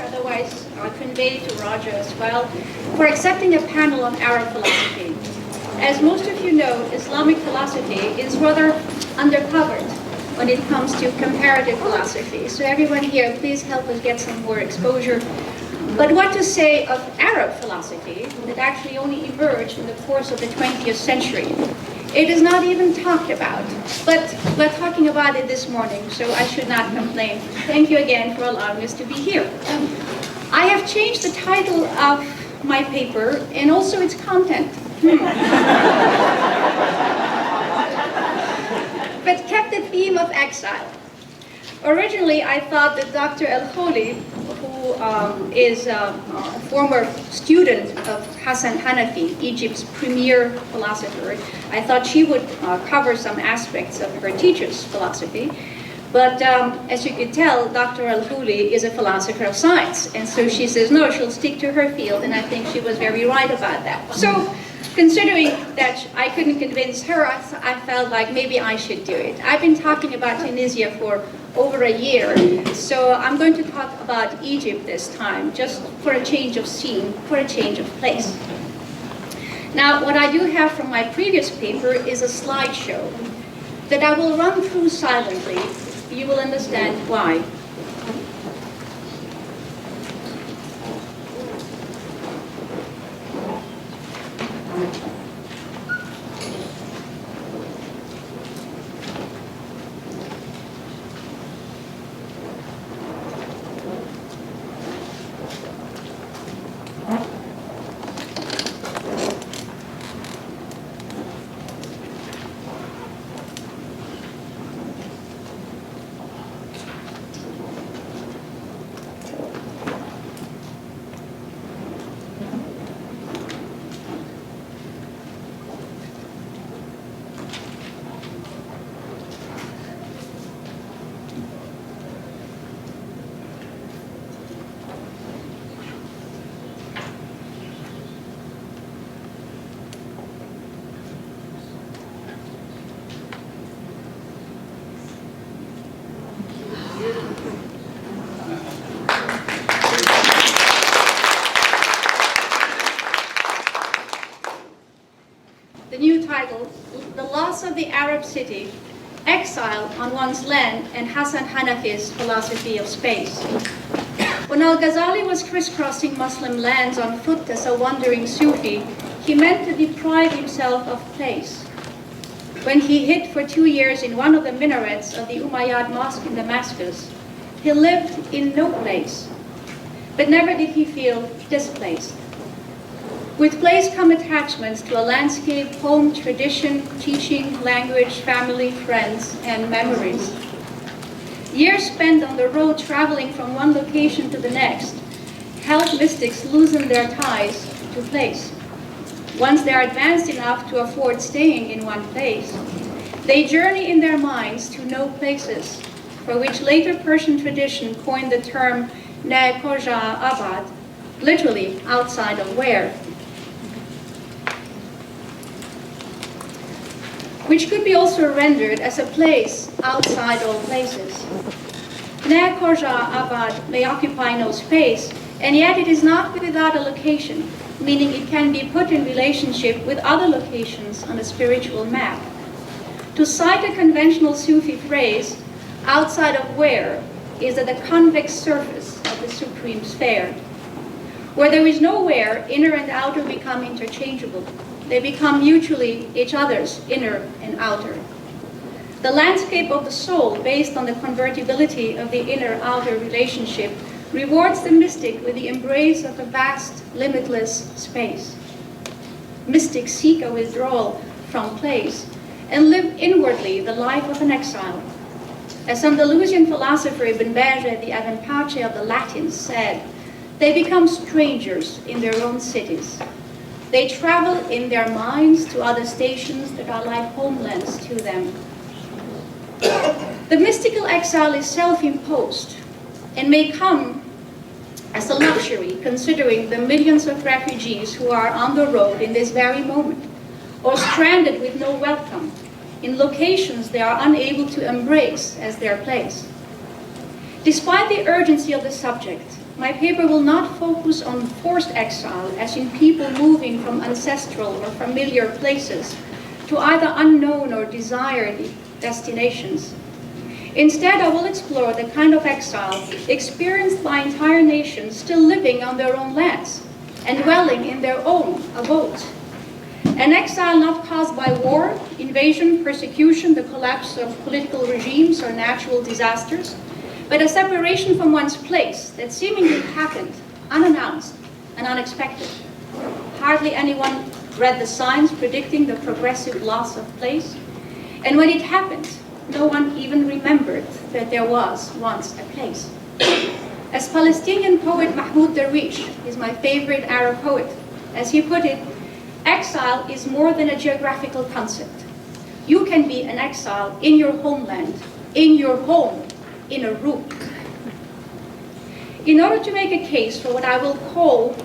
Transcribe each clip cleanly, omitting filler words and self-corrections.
otherwise conveyed to Roger as well, for accepting a panel on Arab philosophy. As most of you know, Islamic philosophy is rather undercovered when it comes to comparative philosophy. So everyone here, please help us get some more exposure. But what to say of Arab philosophy that actually only emerged in the course of the 20th century? It is not even talked about, but we're talking about it this morning, so I should not complain. Thank you again for allowing us to be here. I have changed the title of my paper and also its content. But kept the theme of exile. Originally, I thought that Dr. El-Kholy, who is a former student of Hasan Hanafi, Egypt's premier philosopher, I thought she would cover some aspects of her teacher's philosophy. But as you could tell, Dr. El-Kholy is a philosopher of science. And so she says, no, she'll stick to her field. And I think she was very right about that. So considering that I couldn't convince her, I felt like maybe I should do it. I've been talking about Tunisia for over a year, so I'm going to talk about Egypt this time, just for a change of scene, for a change of place. Now, what I do have from my previous paper is a slideshow that I will run through silently. You will understand why. The new title, The Loss of the Arab City, Exile on One's Land and Hasan Hanafi's Philosophy of Space. When Al-Ghazali was crisscrossing Muslim lands on foot as a wandering Sufi, he meant to deprive himself of place. When he hid for 2 years in one of the minarets of the Umayyad Mosque in Damascus, he lived in no place, but never did he feel displaced. With place come attachments to a landscape, home, tradition, teaching, language, family, friends, and memories. Years spent on the road traveling from one location to the next help mystics loosen their ties to place. Once they are advanced enough to afford staying in one place, they journey in their minds to no places, for which later Persian tradition coined the term ne koja abad, literally outside of where, which could be also rendered as a place outside all places. Ne koja abad may occupy no space, and yet it is not without a location, meaning it can be put in relationship with other locations on a spiritual map. To cite a conventional Sufi phrase, outside of where is at the convex surface of the supreme sphere. Where there is no where, inner and outer become interchangeable. They become mutually each other's inner and outer. The landscape of the soul, based on the convertibility of the inner-outer relationship, rewards the mystic with the embrace of a vast, limitless space. Mystics seek a withdrawal from place and live inwardly the life of an exile. As Andalusian philosopher Ibn Bajjah, the avant-pace of the Latins, said, they become strangers in their own cities. They travel in their minds to other stations that are like homelands to them. The mystical exile is self-imposed and may come as a luxury, considering the millions of refugees who are on the road in this very moment, or stranded with no welcome in locations they are unable to embrace as their place. Despite the urgency of the subject, my paper will not focus on forced exile, as in people moving from ancestral or familiar places to either unknown or desired destinations. Instead, I will explore the kind of exile experienced by entire nations still living on their own lands and dwelling in their own abodes. An exile not caused by war, invasion, persecution, the collapse of political regimes or natural disasters, but a separation from one's place that seemingly happened unannounced and unexpected. Hardly anyone read the signs predicting the progressive loss of place, and when it happened, no one even remembered that there was once a place. As Palestinian poet Mahmoud Darwish is my favorite Arab poet, as he put it, exile is more than a geographical concept. You can be an exile in your homeland, in your home, in a room. In order to make a case for what I will call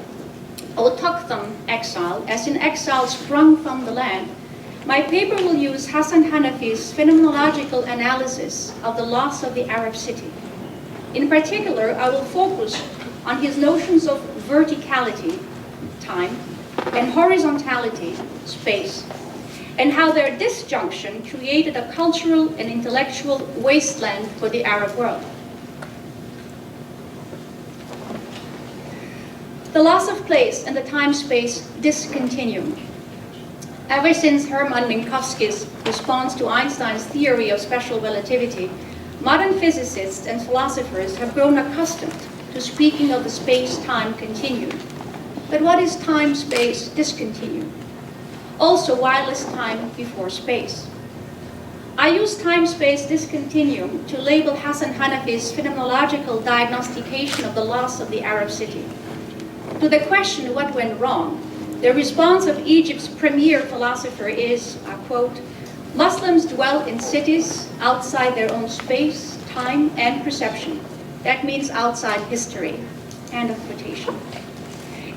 autochthon exile, as in exile sprung from the land, my paper will use Hasan Hanafi's phenomenological analysis of the loss of the Arab city. In particular, I will focus on his notions of verticality, time, and horizontality, space, and how their disjunction created a cultural and intellectual wasteland for the Arab world. The loss of place and the time-space discontinuum. Ever since Hermann Minkowski's response to Einstein's theory of special relativity, modern physicists and philosophers have grown accustomed to speaking of the space-time continuum. But what is time-space discontinuum? Also, wireless time before space. I use time-space discontinuum to label Hasan Hanafi's phenomenological diagnostication of the loss of the Arab city. To the question, what went wrong, the response of Egypt's premier philosopher is, I quote, Muslims dwell in cities outside their own space, time, and perception. That means outside history. End of quotation.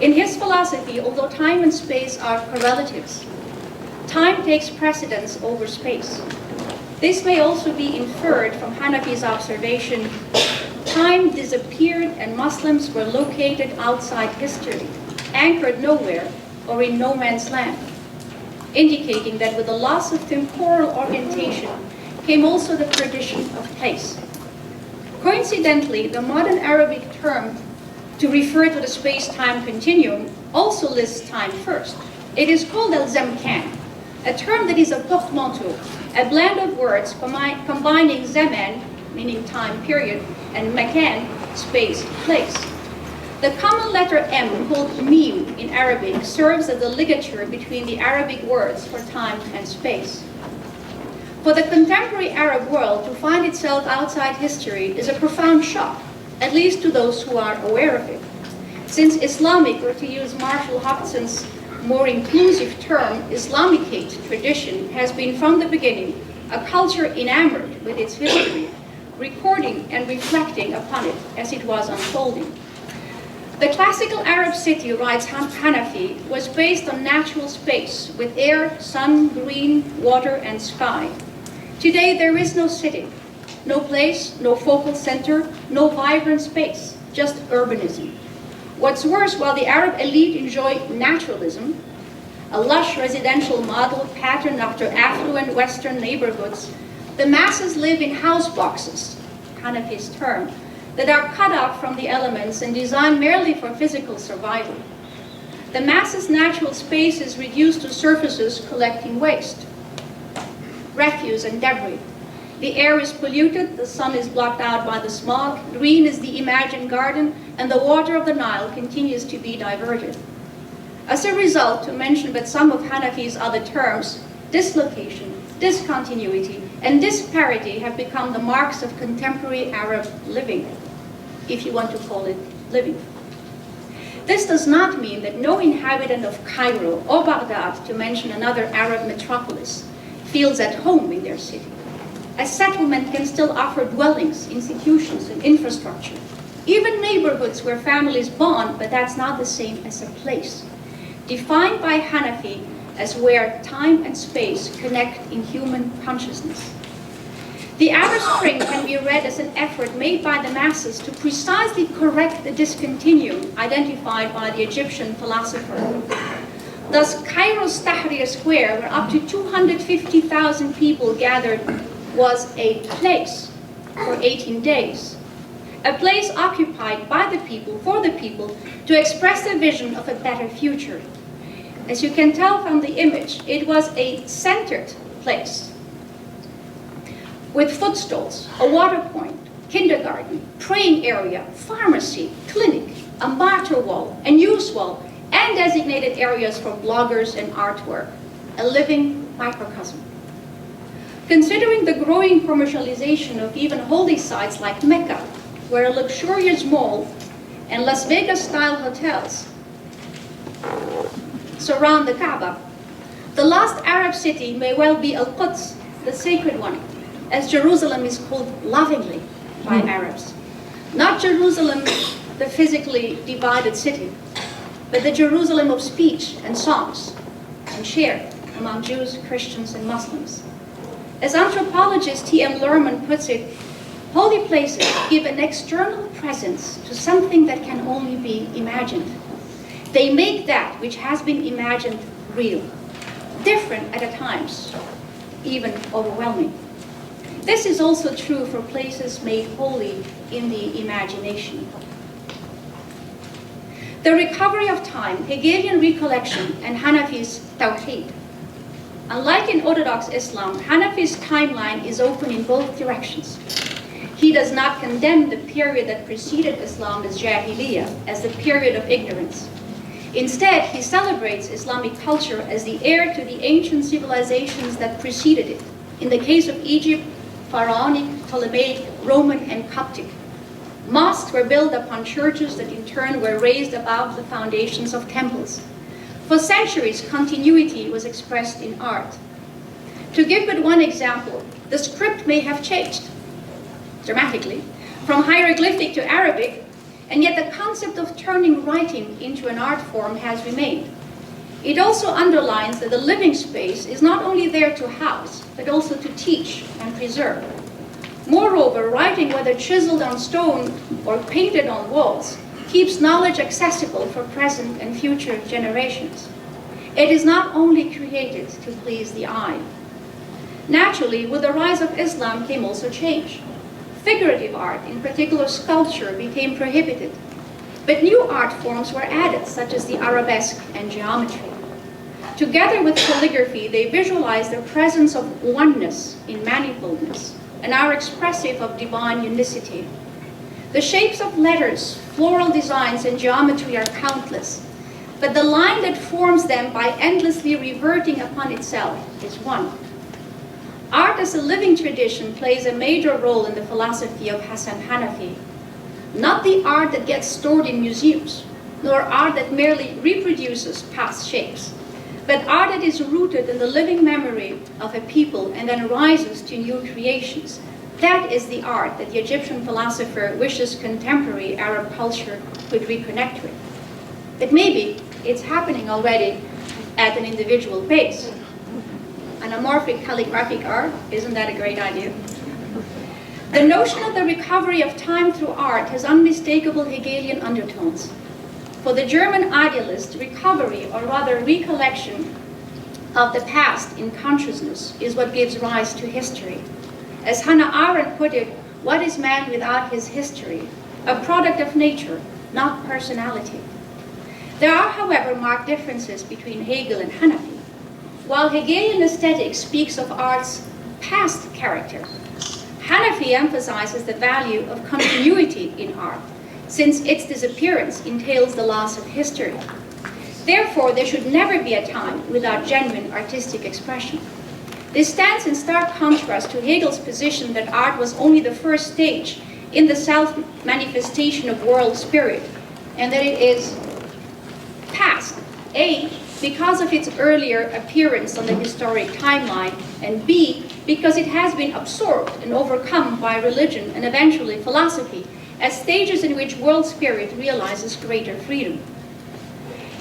In his philosophy, although time and space are correlatives, time takes precedence over space. This may also be inferred from Hanafi's observation, time disappeared and Muslims were located outside history, anchored nowhere or in no man's land, indicating that with the loss of temporal orientation came also the perdition of place. Coincidentally, the modern Arabic term to refer to the space-time continuum also lists time first. It is called al-zamkan, a term that is a portmanteau, a blend of words combining zaman, meaning time period, and makān, space, place. The common letter M, called mim in Arabic, serves as a ligature between the Arabic words for time and space. For the contemporary Arab world to find itself outside history is a profound shock, at least to those who are aware of it. Since Islamic, or to use Marshall Hodgson's more inclusive term, Islamicate tradition has been from the beginning a culture enamored with its history, recording and reflecting upon it as it was unfolding. The classical Arab city, writes Hanafi, was based on natural space with air, sun, green, water, and sky. Today there is no city, no place, no focal center, no vibrant space, just urbanism. What's worse, while the Arab elite enjoy naturalism, a lush residential model patterned after affluent Western neighborhoods, the masses live in house boxes, Hanafi's term, that are cut off from the elements and designed merely for physical survival. The masses' natural space is reduced to surfaces collecting waste, refuse and debris. The air is polluted, the sun is blocked out by the smog, green is the imagined garden, and the water of the Nile continues to be diverted. As a result, to mention but some of Hanafi's other terms, dislocation, discontinuity, and disparity have become the marks of contemporary Arab living, if you want to call it living. This does not mean that no inhabitant of Cairo or Baghdad, to mention another Arab metropolis, feels at home in their city. A settlement can still offer dwellings, institutions, and infrastructure, even neighborhoods where families bond, but that's not the same as a place, defined by Hanafi as where time and space connect in human consciousness. The Arab Spring can be read as an effort made by the masses to precisely correct the discontinuum identified by the Egyptian philosopher. Thus, Cairo's Tahrir Square, where up to 250,000 people gathered, was a place for 18 days. A place occupied by the people, for the people, to express the vision of a better future. As you can tell from the image, it was a centered place with food stalls, a water point, kindergarten, praying area, pharmacy, clinic, a martyr wall, a news wall, and designated areas for bloggers and artwork, a living microcosm. Considering the growing commercialization of even holy sites like Mecca, where a luxurious mall and Las Vegas-style hotels surround the Kaaba, the lost Arab city may well be Al-Quds, the sacred one, as Jerusalem is called lovingly by Arabs. Not Jerusalem, the physically divided city, but the Jerusalem of speech and songs, and shared among Jews, Christians, and Muslims. As anthropologist T.M. Luhrmann puts it, holy places give an external presence to something that can only be imagined. They make that which has been imagined real, different at times, even overwhelming. This is also true for places made holy in the imagination. The recovery of time, Hegelian recollection, and Hanafi's Tawheed. Unlike in Orthodox Islam, Hanafi's timeline is open in both directions. He does not condemn the period that preceded Islam as Jahiliyyah, as the period of ignorance. Instead, he celebrates Islamic culture as the heir to the ancient civilizations that preceded it. In the case of Egypt, Pharaonic, Ptolemaic, Roman, and Coptic. Mosques were built upon churches that in turn were raised above the foundations of temples. For centuries, continuity was expressed in art. To give but one example, the script may have changed dramatically from hieroglyphic to Arabic, and yet the concept of turning writing into an art form has remained. It also underlines that the living space is not only there to house, but also to teach and preserve. Moreover, writing, whether chiseled on stone or painted on walls, keeps knowledge accessible for present and future generations. It is not only created to please the eye. Naturally, with the rise of Islam came also change. Figurative art, in particular sculpture, became prohibited. But new art forms were added, such as the arabesque and geometry. Together with calligraphy, they visualize the presence of oneness in manifoldness and are expressive of divine unicity. The shapes of letters, floral designs, and geometry are countless, but the line that forms them by endlessly reverting upon itself is one. Art as a living tradition plays a major role in the philosophy of Hasan Hanafi. Not the art that gets stored in museums, nor art that merely reproduces past shapes, but art that is rooted in the living memory of a people and then rises to new creations. That is the art that the Egyptian philosopher wishes contemporary Arab culture could reconnect with. But maybe it's happening already at an individual pace. Anamorphic calligraphic art, isn't that a great idea? The notion of the recovery of time through art has unmistakable Hegelian undertones. For the German idealist, recovery, or rather recollection of the past in consciousness, is what gives rise to history. As Hannah Arendt put it, what is man without his history? A product of nature, not personality. There are, however, marked differences between Hegel and Hanafi. While Hegelian aesthetic speaks of art's past character, Hanafi emphasizes the value of continuity in art, since its disappearance entails the loss of history. Therefore, there should never be a time without genuine artistic expression. This stands in stark contrast to Hegel's position that art was only the first stage in the self-manifestation of world spirit, and that it is past, A, because of its earlier appearance on the historic timeline, and B, because it has been absorbed and overcome by religion and eventually philosophy, as stages in which world spirit realizes greater freedom.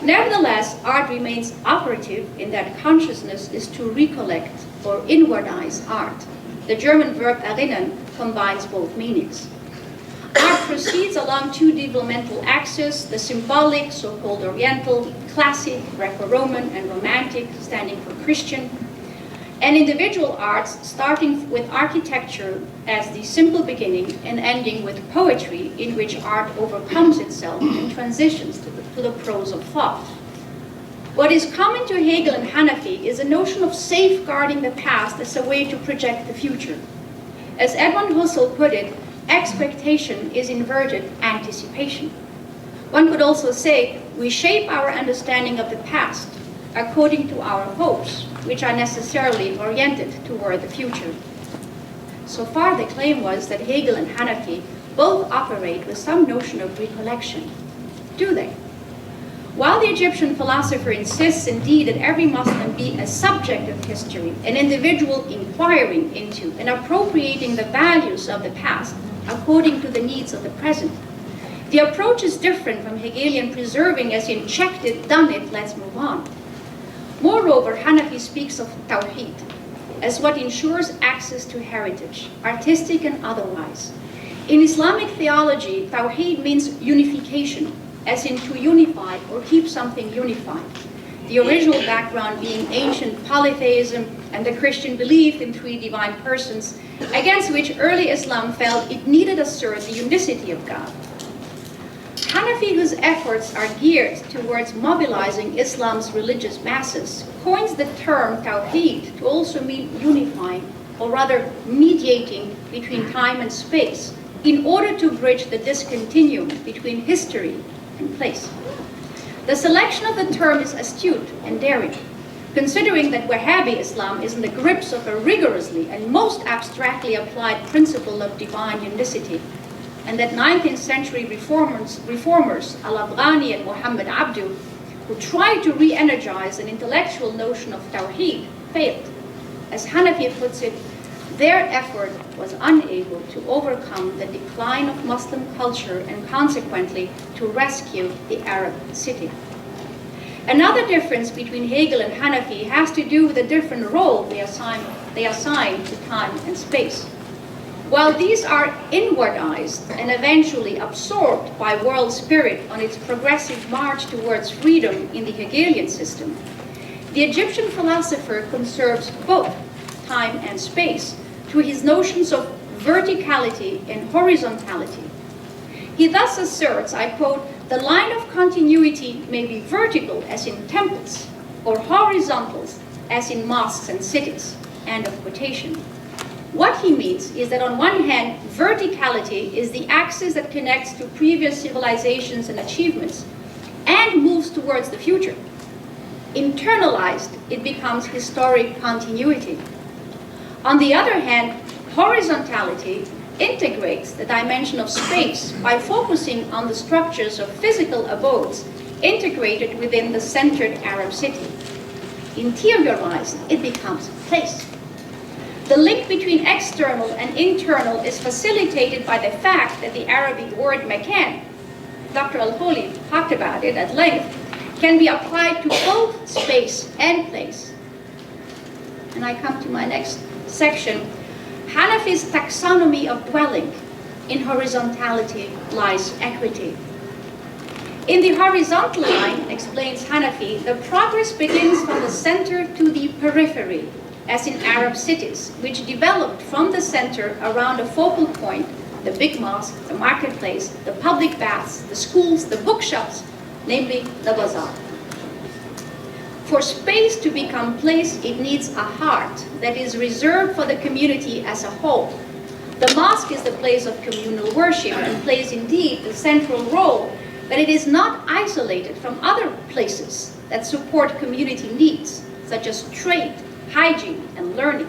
Nevertheless, art remains operative in that consciousness is to recollect or inwardize art. The German verb erinnern combines both meanings. Art proceeds along two developmental axes, the symbolic, so-called Oriental, classic, Greco-Roman, and romantic, standing for Christian, and individual arts starting with architecture as the simple beginning and ending with poetry, in which art overcomes itself and transitions to the prose of thought. What is common to Hegel and Hanafi is a notion of safeguarding the past as a way to project the future. As Edmund Husserl put it, expectation is inverted anticipation. One could also say we shape our understanding of the past according to our hopes, which are necessarily oriented toward the future. So far, the claim was that Hegel and Hanafi both operate with some notion of recollection. Do they? While the Egyptian philosopher insists indeed that every Muslim be a subject of history, an individual inquiring into and appropriating the values of the past according to the needs of the present, the approach is different from Hegelian preserving as in checked it, done it, let's move on. Moreover, Hanafi speaks of tawhid as what ensures access to heritage, artistic and otherwise. In Islamic theology, tawhid means unification, as in to unify or keep something unified. The original background being ancient polytheism and the Christian belief in three divine persons, against which early Islam felt it needed to assert the unicity of God. Hanafi, whose efforts are geared towards mobilizing Islam's religious masses, coins the term tawhid to also mean unifying, or rather mediating between time and space, in order to bridge the discontinuum between history and place. The selection of the term is astute and daring, considering that Wahhabi Islam is in the grips of a rigorously and most abstractly applied principle of divine unicity, and that 19th century reformers Al-Abrani and Muhammad Abdu, who tried to re-energize an intellectual notion of tawhid, failed. As Hanafi puts it, their effort was unable to overcome the decline of Muslim culture and consequently to rescue the Arab city. Another difference between Hegel and Hanafi has to do with the different role they assign to time and space. While these are inwardized and eventually absorbed by world spirit on its progressive march towards freedom in the Hegelian system, the Egyptian philosopher conserves both time and space through his notions of verticality and horizontality. He thus asserts, I quote, "The line of continuity may be vertical as in temples, or horizontal as in mosques and cities," end of quotation. What he means is that on one hand, verticality is the axis that connects to previous civilizations and achievements and moves towards the future. Internalized, it becomes historic continuity. On the other hand, horizontality integrates the dimension of space by focusing on the structures of physical abodes integrated within the centered Arab city. Interiorized, it becomes place. The link between external and internal is facilitated by the fact that the Arabic word makān, Dr. El-Kholy talked about it at length, can be applied to both space and place. And I come to my next section. Hanafi's taxonomy of dwelling. In horizontality lies equity. In the horizontal line, explains Hanafi, the progress begins from the center to the periphery, as in Arab cities, which developed from the center around a focal point, the big mosque, the marketplace, the public baths, the schools, the bookshops, namely the bazaar. For space to become place, it needs a heart that is reserved for the community as a whole. The mosque is the place of communal worship and plays indeed the central role, but it is not isolated from other places that support community needs, such as trade, hygiene, and learning.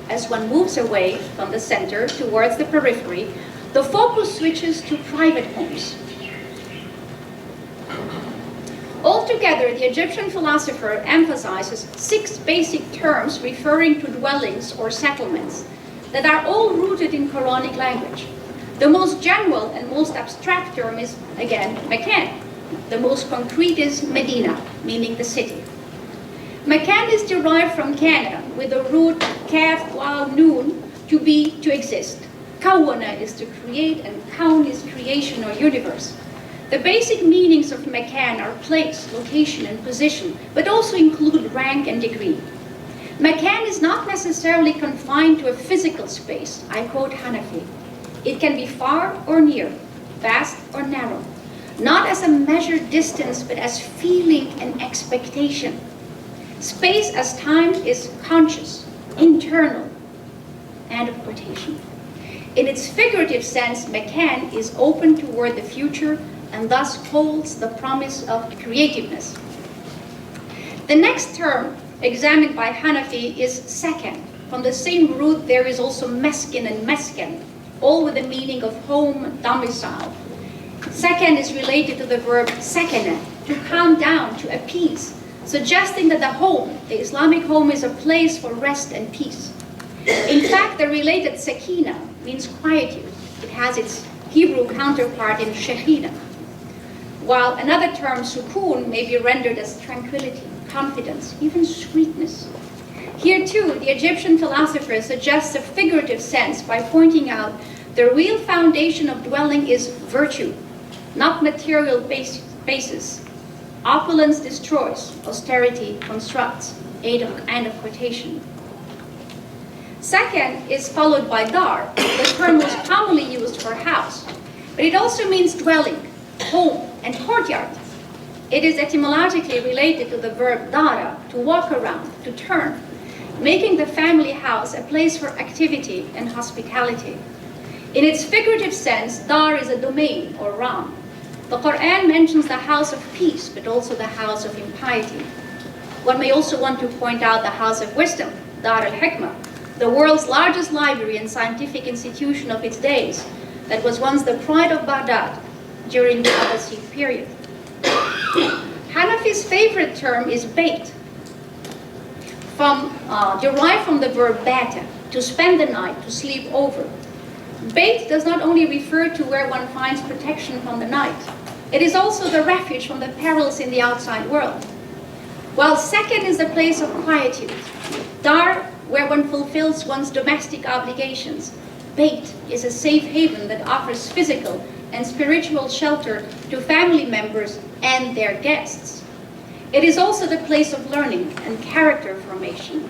As one moves away from the center towards the periphery, the focus switches to private homes. Altogether, the Egyptian philosopher emphasizes 6 basic terms referring to dwellings or settlements that are all rooted in Quranic language. The most general and most abstract term is, again, makān. The most concrete is Medina, meaning the city. Makān is derived from kana, with the root kaf, waw, noon, to be, to exist. Kawana is to create, and kaun is creation or universe. The basic meanings of makān are place, location, and position, but also include rank and degree. Makān is not necessarily confined to a physical space. I quote Hanafi. It can be far or near, vast or narrow, not as a measured distance, but as feeling and expectation. Space as time is conscious, internal, end of quotation. In its figurative sense, makān is open toward the future and thus holds the promise of creativeness. The next term examined by Hanafi is sakan. From the same root, there is also meskin and mesken, all with the meaning of home, domicile. Sakan is related to the verb sakana, to calm down, to appease, suggesting that the home, the Islamic home, is a place for rest and peace. In fact, the related sakina means quietude. It has its Hebrew counterpart in shekhinah. While another term, sukun, may be rendered as tranquility, confidence, even sweetness. Here too, the Egyptian philosopher suggests a figurative sense by pointing out the real foundation of dwelling is virtue, not material basis. Opulence destroys, austerity constructs. End of quotation. Sakan is followed by dar, the term most commonly used for house, but it also means dwelling, home, and courtyard. It is etymologically related to the verb dara, to walk around, to turn, making the family house a place for activity and hospitality. In its figurative sense, dar is a domain or ram. The Quran mentions the house of peace, but also the house of impiety. One may also want to point out the house of wisdom, Dar al-Hikmah, the world's largest library and scientific institution of its days, that was once the pride of Baghdad during the Abbasid period. Hanafi's favorite term is bait, derived from the verb bata, to spend the night, to sleep over. Bait does not only refer to where one finds protection from the night, it is also the refuge from the perils in the outside world. While sakan is the place of quietude, dar, where one fulfills one's domestic obligations, bait is a safe haven that offers physical and spiritual shelter to family members and their guests. It is also the place of learning and character formation.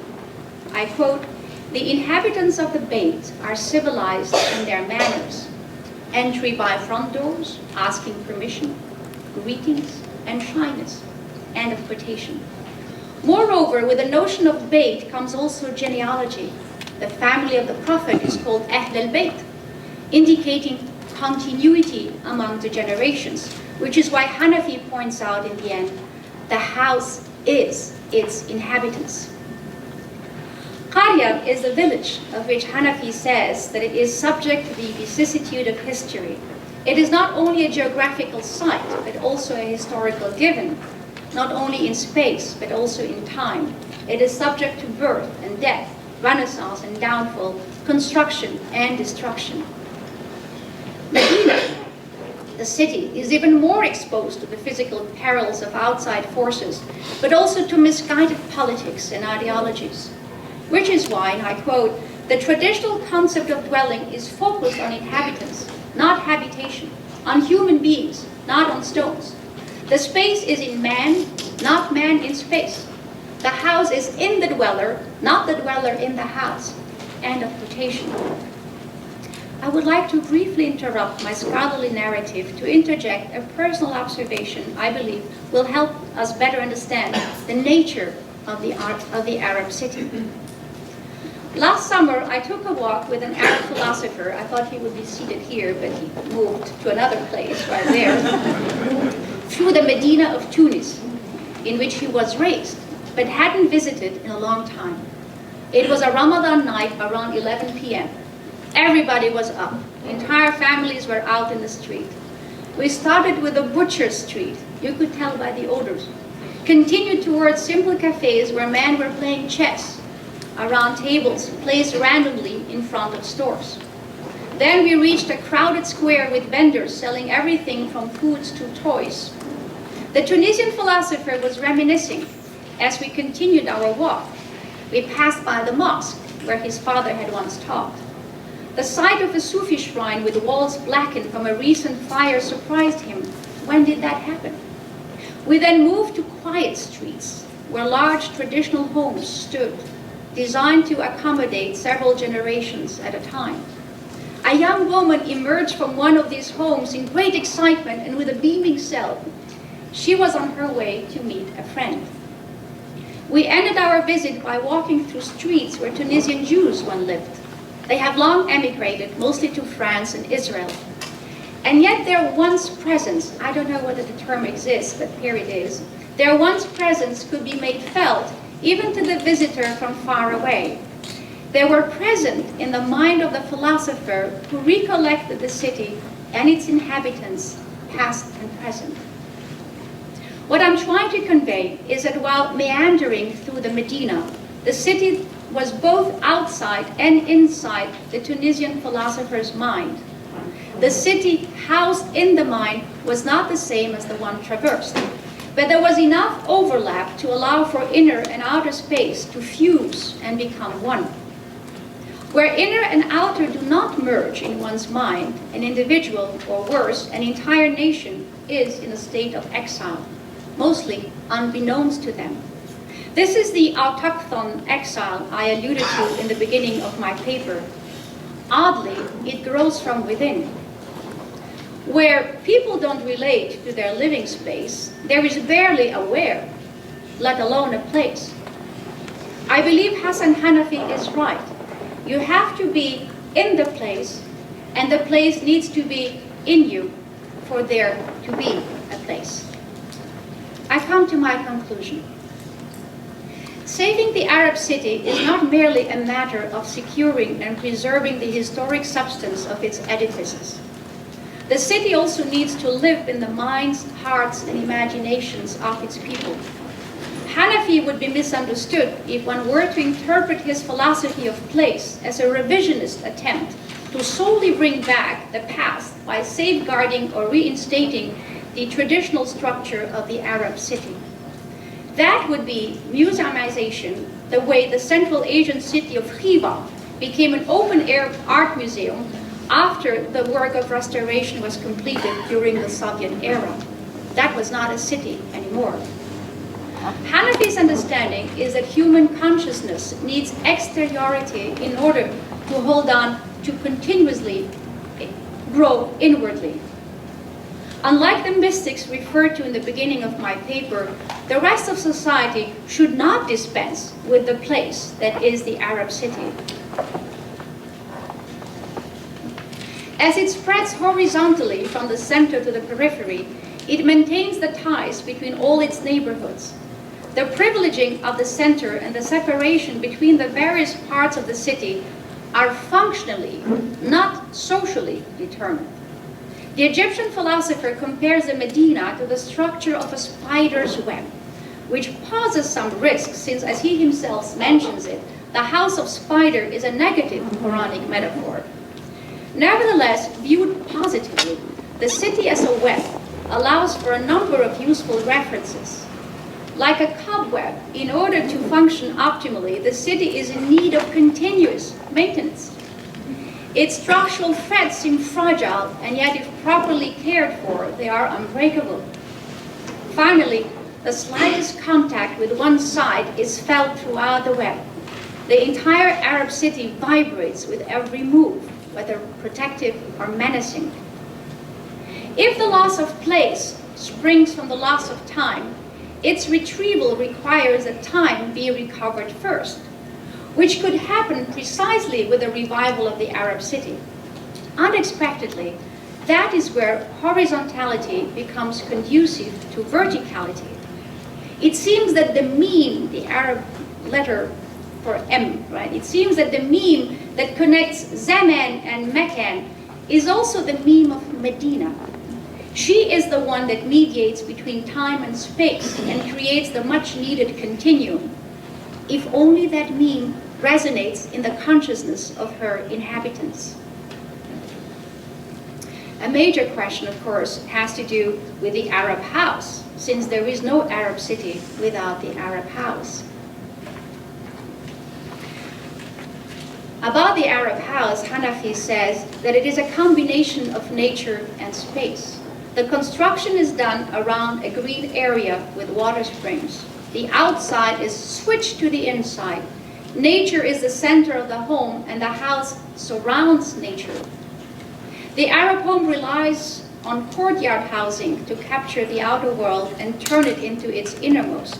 I quote, "The inhabitants of the bait are civilized in their manners. Entry by front doors, asking permission, greetings, and shyness." End of quotation. Moreover, with the notion of bait comes also genealogy. The family of the Prophet is called Ahl al-Bayt, indicating continuity among the generations, which is why Hanafi points out in the end, the house is its inhabitants. Qarya is the village of which Hanafi says that it is subject to the vicissitude of history. It is not only a geographical site, but also a historical given, not only in space, but also in time. It is subject to birth and death, renaissance and downfall, construction and destruction. Medina, the city, is even more exposed to the physical perils of outside forces, but also to misguided politics and ideologies. Which is why, and I quote, "The traditional concept of dwelling is focused on inhabitants, not habitation, on human beings, not on stones. The space is in man, not man in space. The house is in the dweller, not the dweller in the house." End of quotation. I would like to briefly interrupt my scholarly narrative to interject a personal observation I believe will help us better understand the nature of the Arab city. Last summer, I took a walk with an Arab philosopher. I thought he would be seated here, but he moved to another place right there, through the Medina of Tunis, in which he was raised, but hadn't visited in a long time. It was a Ramadan night around 11 p.m. Everybody was up. Entire families were out in the street. We started with the butcher street. You could tell by the odors. Continued towards simple cafes where men were playing chess around tables placed randomly in front of stores. Then we reached a crowded square with vendors selling everything from foods to toys. The Tunisian philosopher was reminiscing as we continued our walk. We passed by the mosque where his father had once taught. The sight of a Sufi shrine with walls blackened from a recent fire surprised him. When did that happen? We then moved to quiet streets, where large traditional homes stood, designed to accommodate several generations at a time. A young woman emerged from one of these homes in great excitement and with a beaming self. She was on her way to meet a friend. We ended our visit by walking through streets where Tunisian Jews once lived. They have long emigrated, mostly to France and Israel. And yet their once presence, I don't know whether the term exists, but here it is, their once presence could be made felt even to the visitor from far away. They were present in the mind of the philosopher who recollected the city and its inhabitants, past and present. What I'm trying to convey is that while meandering through the Medina, the city was both outside and inside the Tunisian philosopher's mind. The city housed in the mind was not the same as the one traversed, but there was enough overlap to allow for inner and outer space to fuse and become one. Where inner and outer do not merge in one's mind, an individual, or worse, an entire nation, is in a state of exile, mostly unbeknownst to them. This is the autochthon exile I alluded to in the beginning of my paper. Oddly, it grows from within. Where people don't relate to their living space, there is barely a where, let alone a place. I believe Hasan Hanafi is right. You have to be in the place, and the place needs to be in you for there to be a place. I come to my conclusion. Saving the Arab city is not merely a matter of securing and preserving the historic substance of its edifices. The city also needs to live in the minds, hearts, and imaginations of its people. Hanafi would be misunderstood if one were to interpret his philosophy of place as a revisionist attempt to solely bring back the past by safeguarding or reinstating the traditional structure of the Arab city. That would be museumization, the way the Central Asian city of Khiva became an open-air art museum after the work of restoration was completed during the Soviet era. That was not a city anymore. Hanafi's understanding is that human consciousness needs exteriority in order to hold on to continuously grow inwardly. Unlike the mystics referred to in the beginning of my paper, the rest of society should not dispense with the place that is the Arab city. As it spreads horizontally from the center to the periphery, it maintains the ties between all its neighborhoods. The privileging of the center and the separation between the various parts of the city are functionally, not socially, determined. The Egyptian philosopher compares the Medina to the structure of a spider's web, which poses some risk since, as he himself mentions it, the house of spider is a negative Quranic metaphor. Nevertheless, viewed positively, the city as a web allows for a number of useful references. Like a cobweb, in order to function optimally, the city is in need of continuous maintenance. Its structural threads seem fragile, and yet if properly cared for, they are unbreakable. Finally, the slightest contact with one side is felt throughout the web. The entire Arab city vibrates with every move, whether protective or menacing. If the loss of place springs from the loss of time, its retrieval requires that time be recovered first, which could happen precisely with the revival of the Arab city. Unexpectedly, that is where horizontality becomes conducive to verticality. It seems that the meme, the Arab letter for M, right? It seems that the meme that connects Zaman and makān is also the meme of Medina. She is the one that mediates between time and space and creates the much-needed continuum, if only that meme resonates in the consciousness of her inhabitants. A major question, of course, has to do with the Arab house, since there is no Arab city without the Arab house. About the Arab house, Hanafi says that it is a combination of nature and space. The construction is done around a green area with water springs. The outside is switched to the inside. Nature is the center of the home, and the house surrounds nature. The Arab home relies on courtyard housing to capture the outer world and turn it into its innermost.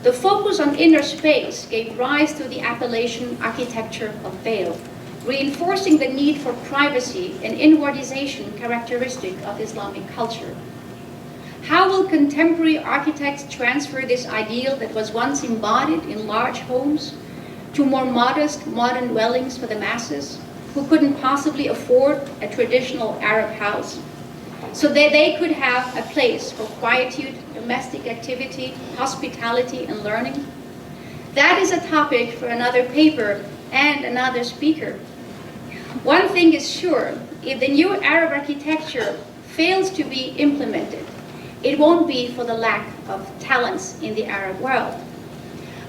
The focus on inner space gave rise to the appellation architecture of veil, reinforcing the need for privacy and inwardization characteristic of Islamic culture. How will contemporary architects transfer this ideal that was once embodied in large homes to more modest, modern dwellings for the masses who couldn't possibly afford a traditional Arab house, so that they could have a place for quietude, domestic activity, hospitality, and learning? That is a topic for another paper and another speaker. One thing is sure, if the new Arab architecture fails to be implemented, it won't be for the lack of talents in the Arab world.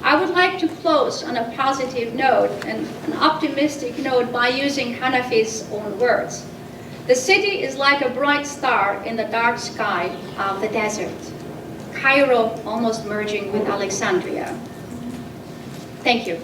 I would like to close on a positive note and an optimistic note by using Hanafi's own words. The city is like a bright star in the dark sky of the desert. Cairo almost merging with Alexandria. Thank you.